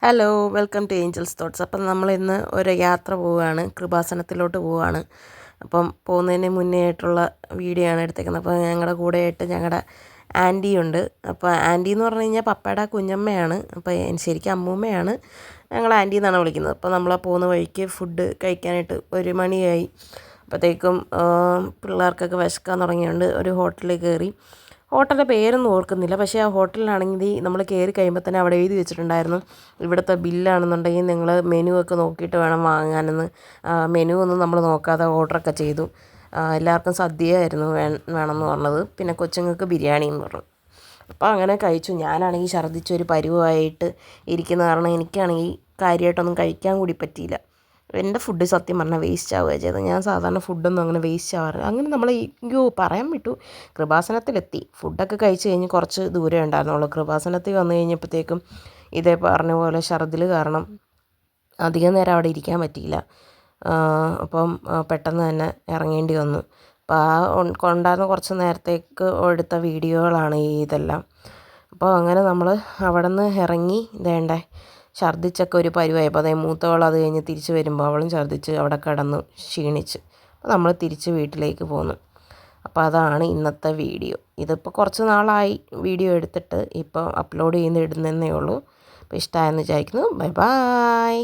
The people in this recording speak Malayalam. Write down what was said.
Hello welcome to Angels Thoughts. അപ്പം നമ്മളിന്ന് ഒരു യാത്ര പോവുകയാണ്, കൃപാസനത്തിലോട്ട് പോവുകയാണ്. അപ്പം പോകുന്നതിന് മുന്നേ ആയിട്ടുള്ള വീഡിയോ ആണ് എടുത്തേക്കുന്നത്. അപ്പോൾ ഞങ്ങളുടെ കൂടെ ആയിട്ട് ഞങ്ങളുടെ ആൻറ്റി ഉണ്ട്. അപ്പോൾ ആൻറ്റി എന്ന് പറഞ്ഞു കഴിഞ്ഞാൽ പപ്പയുടെ കുഞ്ഞമ്മയാണ്. അപ്പോൾ ശരിക്കും അമ്മൂമ്മയാണ്, ഞങ്ങൾ ആൻറ്റി എന്നാണ് വിളിക്കുന്നത്. അപ്പോൾ നമ്മൾ പോകുന്ന വഴിക്ക് ഫുഡ് കഴിക്കാനായിട്ട് 1 മണിയായി. അപ്പോഴത്തേക്കും പിള്ളേർക്കൊക്കെ വിശക്കാൻ തുടങ്ങിയുണ്ട്. ഒരു ഹോട്ടലിൽ കയറി. ഹോട്ടലിൻ്റെ പേരൊന്നും ഓർക്കുന്നില്ല, പക്ഷേ ആ ഹോട്ടലിലാണെങ്കിൽ നമ്മൾ കയറി കഴിയുമ്പോൾ തന്നെ അവിടെ എഴുതി വെച്ചിട്ടുണ്ടായിരുന്നു, ഇവിടുത്തെ ബില്ലാണെന്നുണ്ടെങ്കിൽ നിങ്ങൾ മെനു ഒക്കെ നോക്കിയിട്ട് വേണം വാങ്ങാനെന്ന്. മെനു ഒന്നും നമ്മൾ നോക്കാതെ ഓർഡറൊക്കെ ചെയ്തു. എല്ലാവർക്കും സദ്യയായിരുന്നു വേണമെന്ന് പറഞ്ഞത്, പിന്നെ കൊച്ചുങ്ങൾക്ക് ബിരിയാണി എന്ന് പറഞ്ഞു. അപ്പോൾ അങ്ങനെ കഴിച്ചു. ഞാനാണെങ്കിൽ ഛർദ്ദിച്ചൊരു പരുവമായിട്ട് ഇരിക്കുന്ന കാരണം എനിക്കാണെങ്കിൽ കാര്യമായിട്ടൊന്നും കഴിക്കാൻ കൂടി പറ്റിയില്ല. എൻ്റെ ഫുഡ് സത്യം പറഞ്ഞാൽ വേസ്റ്റ് ആവുക ചെയ്തത്. ഞാൻ സാധാരണ ഫുഡൊന്നും അങ്ങനെ വേസ്റ്റ് ആവാറില്ല. അങ്ങനെ നമ്മൾ പറയാൻ വിട്ടു, കൃപാസനത്തിലെത്തി. ഫുഡൊക്കെ കഴിച്ച് കഴിഞ്ഞ് കുറച്ച് ദൂരം ഉണ്ടായിരുന്നുള്ളൂ. കൃപാസനത്തിൽ വന്നു കഴിഞ്ഞപ്പോഴത്തേക്കും ഇതേ പറഞ്ഞ പോലെ ഛർദിൽ കാരണം അധികം നേരം അവിടെ ഇരിക്കാൻ പറ്റിയില്ല. അപ്പം പെട്ടെന്ന് തന്നെ ഇറങ്ങേണ്ടി വന്നു. അപ്പോൾ കൊണ്ടായിരുന്ന കുറച്ച് നേരത്തേക്ക് എടുത്ത വീഡിയോകളാണ് ഇതെല്ലാം. അപ്പോൾ അങ്ങനെ നമ്മൾ അവിടെ നിന്ന് ഇറങ്ങി ഇതേണ്ടേ ഛർദ്ദിച്ചൊക്കെ ഒരു പരുവായപ്പോൾ അതേ മൂത്തവൾ അത് കഴിഞ്ഞ് തിരിച്ച് വരുമ്പോൾ അവളും ഛർദ്ദിച്ച് അവിടെ കിടന്നു ക്ഷീണിച്ച്. അപ്പോൾ നമ്മൾ തിരിച്ച് വീട്ടിലേക്ക് പോന്നു. അപ്പോൾ അതാണ് ഇന്നത്തെ വീഡിയോ. ഇതിപ്പോൾ കുറച്ച് നാളായി വീഡിയോ എടുത്തിട്ട്, ഇപ്പോൾ അപ്ലോഡ് ചെയ്യുന്ന ഇടുന്നതേ ഉള്ളൂ. അപ്പോൾ ഇഷ്ടമായെന്ന് വിചാരിക്കുന്നു. Bye bye.